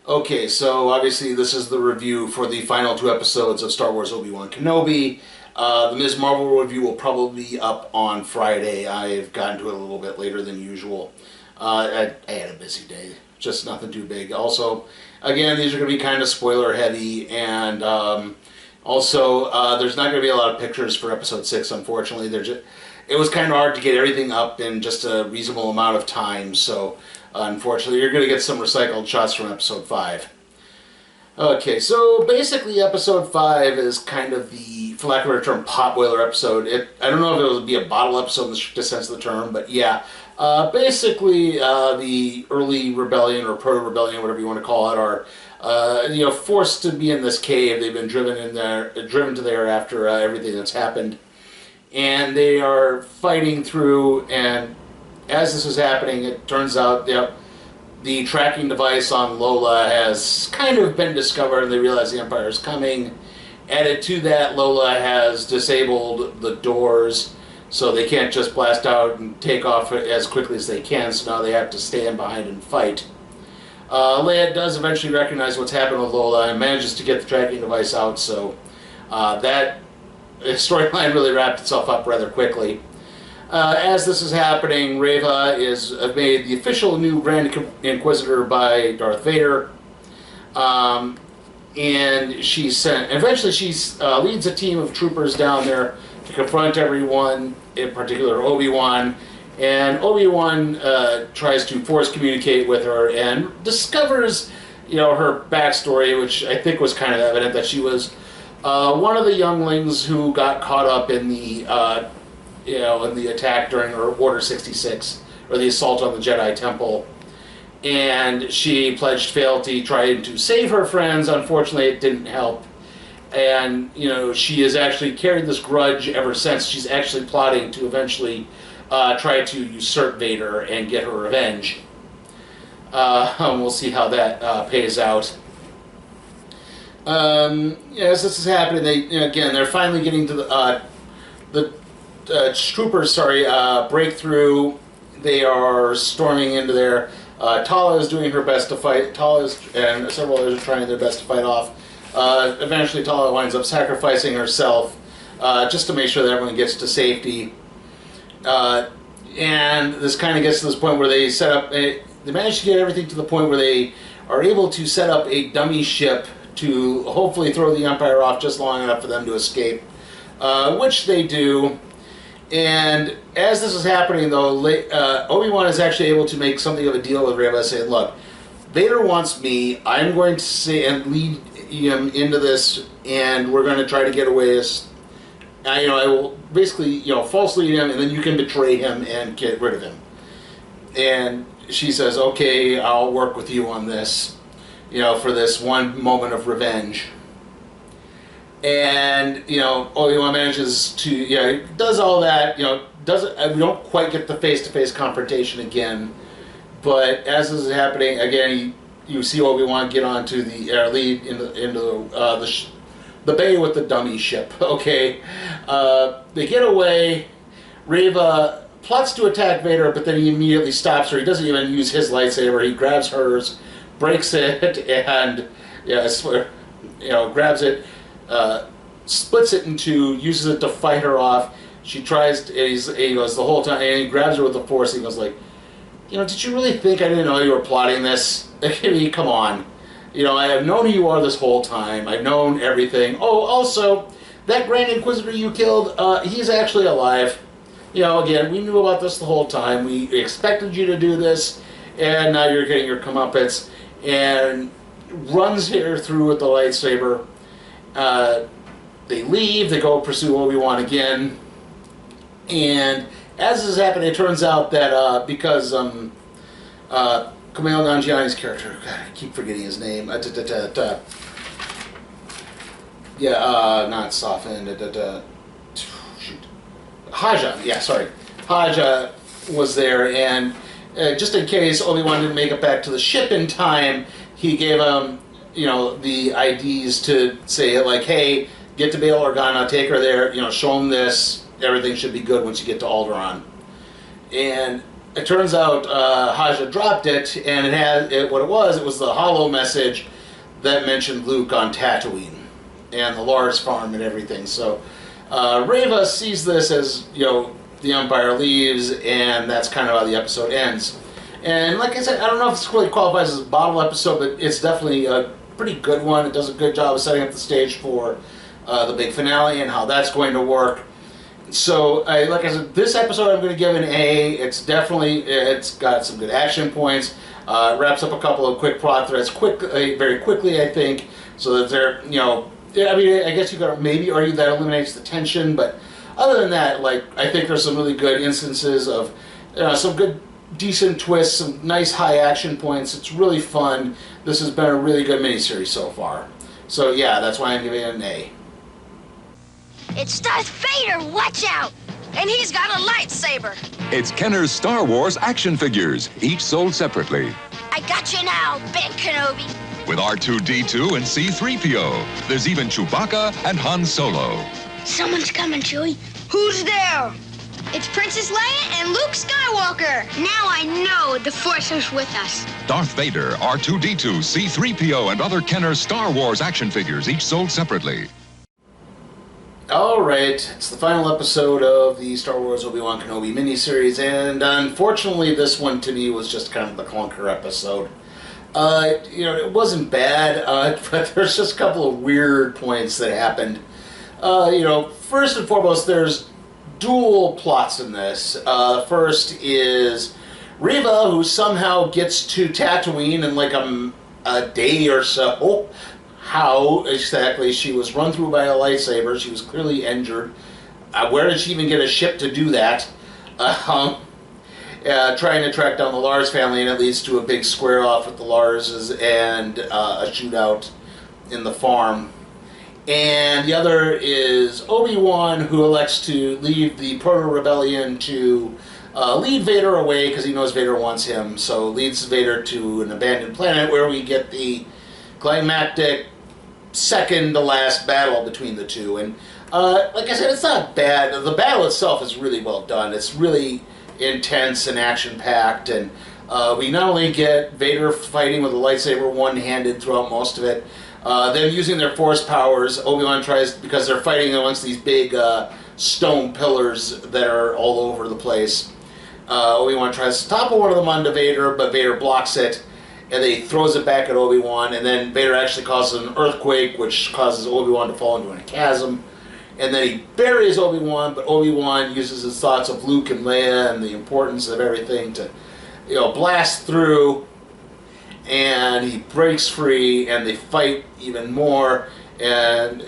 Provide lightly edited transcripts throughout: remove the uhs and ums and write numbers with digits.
Okay, so obviously this is the review for the final two episodes of Star Wars Obi-Wan Kenobi. The Ms. Marvel review will probably be up on Friday. I've gotten to it a little bit later than usual. I had a busy day, just nothing too big. Also, again, these are going to be kind of spoiler heavy, and also there's not going to be a lot of pictures for episode 6, unfortunately. It was kind of hard to get everything up in just a reasonable amount of time, so unfortunately you're going to get some recycled shots from episode 5. Okay, so basically episode 5 is kind of the, for lack of a better term, potboiler episode. I don't know if it would be a bottle episode in the strictest sense of the term, but yeah. Basically, the early rebellion, or proto-rebellion, whatever you want to call it, are forced to be in this cave. They've been driven to there after everything that's happened. And they are fighting through, and as this is happening, it turns out the tracking device on Lola has kind of been discovered, and they realize the Empire is coming. Added to that, Lola has disabled the doors, so they can't just blast out and take off as quickly as they can, so now they have to stand behind and fight. Leia does eventually recognize what's happened with Lola and manages to get the tracking device out, so that storyline really wrapped itself up rather quickly. As this is happening, Reva is made the official new Grand Inquisitor by Darth Vader, and eventually she leads a team of troopers down there to confront everyone, in particular Obi-Wan, and Obi-Wan tries to force communicate with her and discovers, her backstory, which I think was kind of evident, that she was one of the younglings who got caught up in the, in the attack during Order 66, or the assault on the Jedi Temple, and she pledged fealty, trying to save her friends. Unfortunately, it didn't help. And, she has actually carried this grudge ever since. She's actually plotting to eventually try to usurp Vader and get her revenge. And we'll see how that pays out. As this is happening, they're finally getting to the troopers, break through. They are storming into there. Tala is doing her best to fight. And several others are trying their best to fight off. Eventually Tala winds up sacrificing herself just to make sure that everyone gets to safety. And this kind of gets to this point where they they manage to get everything to the point where they are able to set up a dummy ship to hopefully throw the Empire off just long enough for them to escape, which they do. And as this is happening, though, Obi-Wan is actually able to make something of a deal with Reva, saying, "Look, Vader wants me. I'm going to say and lead him into this, and we're going to try to get away. I will basically, false lead him, and then you can betray him and get rid of him." And she says, "Okay, I'll work with you on this, for this one moment of revenge." And, Obi-Wan manages to, does all that, we don't quite get the face-to-face confrontation again, but as this is happening, again, you see Obi-Wan get onto the lead into the bay with the dummy ship. Okay, they get away. Reva plots to attack Vader, but then he immediately stops her. He doesn't even use his lightsaber. He grabs hers, breaks it, and grabs it, splits it in two, uses it to fight her off. She tries. He goes the whole time, and he grabs her with the Force. And he goes like, "Did you really think I didn't know you were plotting this? I mean, come on. I have known who you are this whole time. I've known everything. Oh, also, that Grand Inquisitor you killed, he's actually alive. Again, we knew about this the whole time. We expected you to do this, and now you're getting your comeuppance." And runs her through with the lightsaber. They leave. They go pursue Obi-Wan again. And as this is happening, it turns out that because Kumail Nanjiani's character, God, I keep forgetting his name. Not Sofin. Shoot. Haja. Yeah, sorry. Haja was there, and just in case Obi-Wan didn't make it back to the ship in time, he gave him, the IDs to say, like, "Hey, get to Bail Organa, take her there, show him this. Everything should be good once you get to Alderaan." And it turns out Haja dropped it, and what it was the holo message that mentioned Luke on Tatooine and the Lars farm and everything. So Reva sees this as, the Empire leaves, and that's kind of how the episode ends. And like I said, I don't know if this really qualifies as a bottle episode, but it's definitely a pretty good one. It does a good job of setting up the stage for the big finale and how that's going to work. So, like I said, this episode I'm going to give an A. It's got some good action points. Wraps up a couple of quick plot threads very quickly, I think, so that they're, I mean, I guess you could maybe argue that eliminates the tension, but other than that, I think there's some really good instances of some good, decent twists, some nice high action points. It's really fun. This has been a really good miniseries so far. So yeah, that's why I'm giving it an A. It's Darth Vader, watch out! And he's got a lightsaber. It's Kenner's Star Wars action figures, each sold separately. I got you now, Ben Kenobi. With R2-D2 and C-3PO. There's even Chewbacca and Han Solo. Someone's coming, Chewie. Who's there? It's Princess Leia and Luke Skywalker. Now I know the Force is with us. Darth Vader, R2-D2, C-3PO, and other Kenner Star Wars action figures, each sold separately. Alright, it's the final episode of the Star Wars Obi-Wan Kenobi miniseries, and unfortunately this one to me was just kind of the clunker episode. It wasn't bad, but there's just a couple of weird points that happened. First and foremost, there's dual plots in this. First is Reva, who somehow gets to Tatooine in a day or so. How exactly? She was run through by a lightsaber. She was clearly injured. Where did she even get a ship to do that? Trying to track down the Lars family, and it leads to a big square off with the Larses and a shootout in the farm. And the other is Obi-Wan, who elects to leave the Proto-Rebellion to lead Vader away because he knows Vader wants him. So leads Vader to an abandoned planet where we get the climactic second to last battle between the two. And like I said, it's not bad. The battle itself is really well done. It's really intense and action-packed, and we not only get Vader fighting with a lightsaber one-handed throughout most of it, then using their force powers, Obi-Wan tries, because they're fighting amongst these big stone pillars that are all over the place. Obi-Wan tries to topple one of them onto Vader, but Vader blocks it, and then he throws it back at Obi-Wan, and then Vader actually causes an earthquake, which causes Obi-Wan to fall into a chasm. And then he buries Obi-Wan, but Obi-Wan uses his thoughts of Luke and Leia and the importance of everything to, blast through, and he breaks free, and they fight even more. And,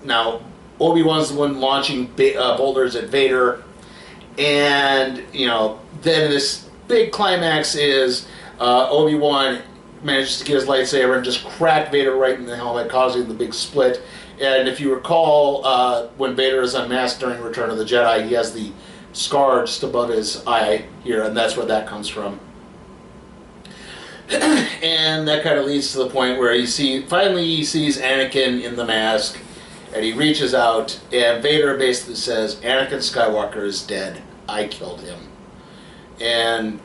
now Obi-Wan's the one launching boulders at Vader, and, then this big climax is Obi-Wan manages to get his lightsaber and just crack Vader right in the helmet, causing the big split. And if you recall, when Vader is unmasked during Return of the Jedi, he has the scar just above his eye here, and that's where that comes from. And that kind of leads to the point where finally he sees Anakin in the mask, and he reaches out, and Vader basically says, "Anakin Skywalker is dead. I killed him." And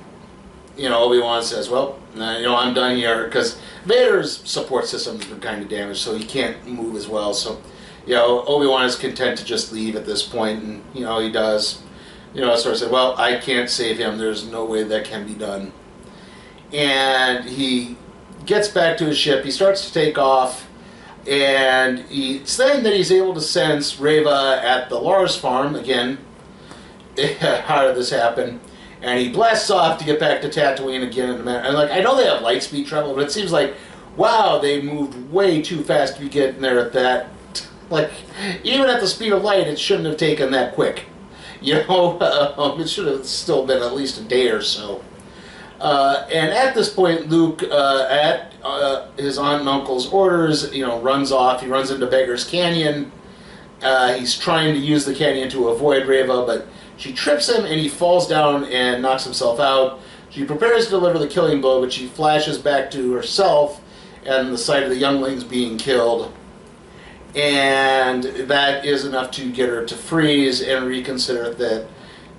Obi-Wan says, "Well, I'm done here," because Vader's support system has been kind of damaged, so he can't move as well. So, Obi-Wan is content to just leave at this point, and he does. Sort of said, "Well, I can't save him. There's no way that can be done." And he gets back to his ship. He starts to take off, and he's saying that he's able to sense Reva at the Lars farm again. How did this happen? And he blasts off to get back to Tatooine again in a minute. And I know they have light speed travel, but it seems like, wow, they moved way too fast to be getting there at that. Even at the speed of light, it shouldn't have taken that quick. It should have still been at least a day or so. And at this point, Luke, at his aunt and uncle's orders, runs off. He runs into Beggar's Canyon. He's trying to use the canyon to avoid Reva, but she trips him, and he falls down and knocks himself out. She prepares to deliver the killing blow, but she flashes back to herself and the sight of the younglings being killed. And that is enough to get her to freeze and reconsider that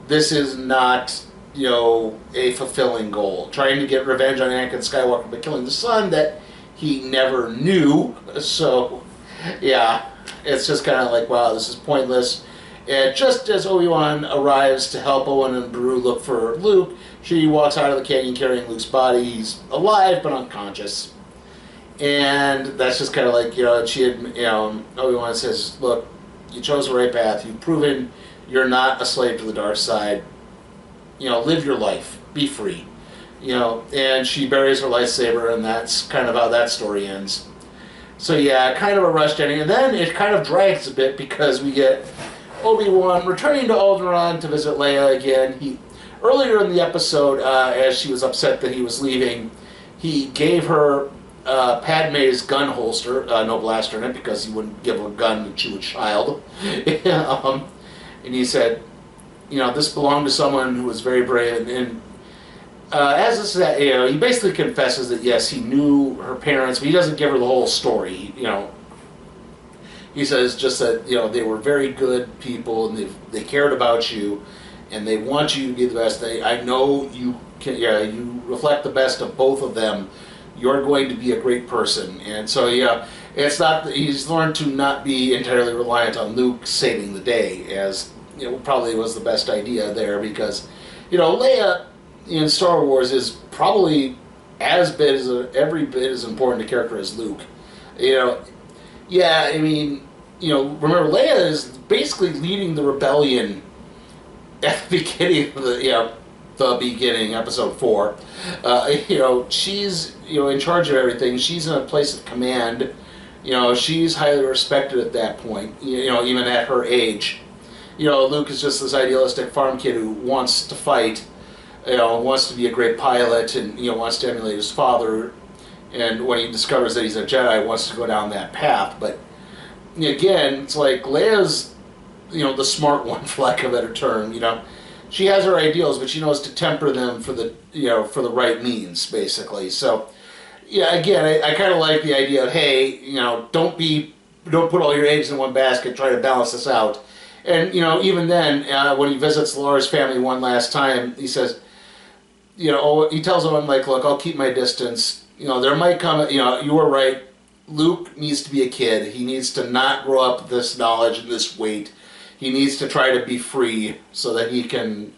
this is not a fulfilling goal. Trying to get revenge on Anakin Skywalker by killing the son that he never knew. So, yeah, it's just kind of like, wow, this is pointless. And just as Obi-Wan arrives to help Owen and Beru look for Luke, she walks out of the canyon carrying Luke's body. He's alive but unconscious. And that's just kind of like, Obi-Wan says, look, you chose the right path. You've proven you're not a slave to the dark side. Live your life. Be free. And she buries her lightsaber, and that's kind of how that story ends. So yeah, kind of a rushed ending. And then it kind of drags a bit because we get Obi-Wan returning to Alderaan to visit Leia again. Earlier in the episode, as she was upset that he was leaving, he gave her Padme's gun holster, no blaster in it, because he wouldn't give her a gun to a child. And he said, this belonged to someone who was very brave. And as this, he basically confesses that yes, he knew her parents, but he doesn't give her the whole story. He says just that they were very good people and they cared about you, and they want you to be the best. I know you can. Yeah, you reflect the best of both of them. You're going to be a great person, and so it's not that he's learned to not be entirely reliant on Luke saving the day, as probably was the best idea there, because Leia in Star Wars is probably every bit as important a character as Luke. Yeah, I mean, remember, Leia is basically leading the rebellion at the beginning of the beginning, episode 4. She's, in charge of everything. She's in a place of command. She's highly respected at that point, even at her age. Luke is just this idealistic farm kid who wants to fight, wants to be a great pilot, and, wants to emulate his father. And when he discovers that he's a Jedi, wants to go down that path. But again, it's like Leia's, the smart one, for lack of a better term. She has her ideals, but she knows to temper them for the right means, basically. So, yeah, again, I kind of like the idea of, hey, don't put all your eggs in one basket. Try to balance this out. And even then, when he visits Laura's family one last time, he says, he tells them, like, look, I'll keep my distance. There might come, you were right. Luke needs to be a kid. He needs to not grow up with this knowledge and this weight. He needs to try to be free so that he can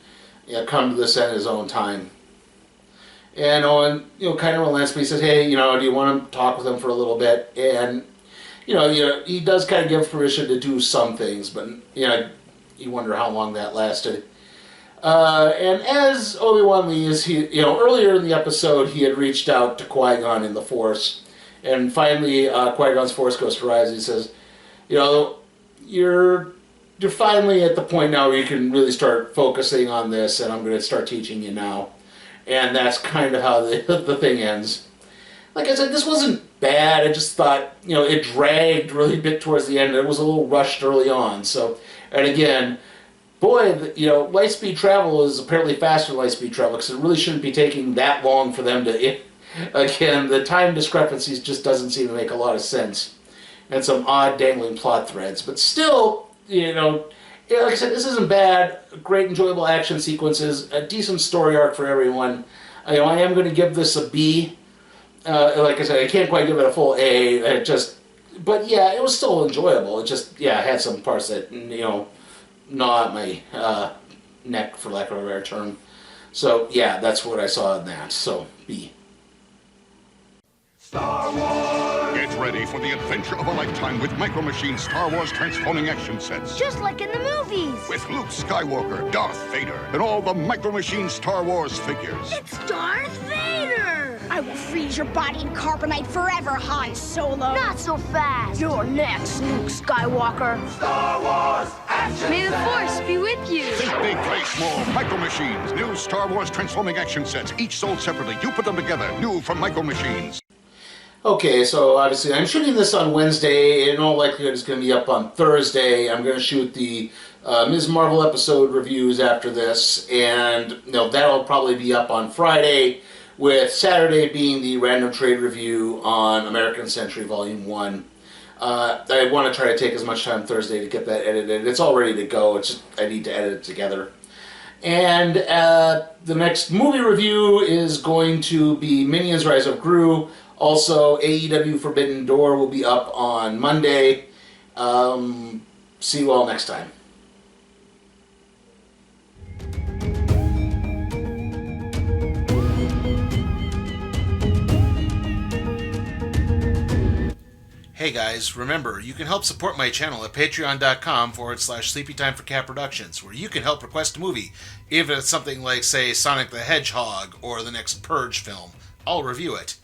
come to this at his own time. And Owen, kind of relents, but he says, hey, do you want to talk with him for a little bit? And, he does kind of give permission to do some things, but, you wonder how long that lasted. And as Obi-Wan leaves, earlier in the episode, he had reached out to Qui-Gon in the Force, and finally, Qui-Gon's Force Ghost arrives. He says, you're finally at the point now where you can really start focusing on this, and I'm going to start teaching you now. And that's kind of how the thing ends. Like I said, this wasn't bad. I just thought, it dragged really a bit towards the end. It was a little rushed early on. So, and again, boy, light-speed travel is apparently faster than light-speed travel, because it really shouldn't be taking that long for them to... Again, the time discrepancies just doesn't seem to make a lot of sense. And some odd dangling plot threads. But still, like I said, this isn't bad. Great, enjoyable action sequences. A decent story arc for everyone. I am going to give this a B. Like I said, I can't quite give it a full A. But yeah, it was still enjoyable. It just, had some parts that, gnaw at my neck, for lack of a better term. So, yeah, that's what I saw in that. So, B. Star Wars! Get ready for the adventure of a lifetime with Micro Machines Star Wars transforming action sets. Just like in the movies. With Luke Skywalker, Darth Vader, and all the Micro Machines Star Wars figures. It's Darth Vader! I will freeze your body in carbonite forever, Han Solo. Not so fast. You're next, Luke Skywalker. Star Wars action! May the Force be with you. Think big, play small. Micro Machines. New Star Wars transforming action sets, each sold separately. You put them together. New from Micro Machines. Okay, so obviously I'm shooting this on Wednesday. In all likelihood, it's going to be up on Thursday. I'm going to shoot the Ms. Marvel episode reviews after this, and that'll probably be up on Friday, with Saturday being the random trade review on American Century Volume 1. I want to try to take as much time Thursday to get that edited. It's all ready to go. It's just I need to edit it together. And the next movie review is going to be Minions Rise of Gru. Also, AEW Forbidden Door will be up on Monday. See you all next time. Hey guys, remember, you can help support my channel at patreon.com/sleepytimeforcat productions, where you can help request a movie, even if it's something like, say, Sonic the Hedgehog or the next Purge film. I'll review it.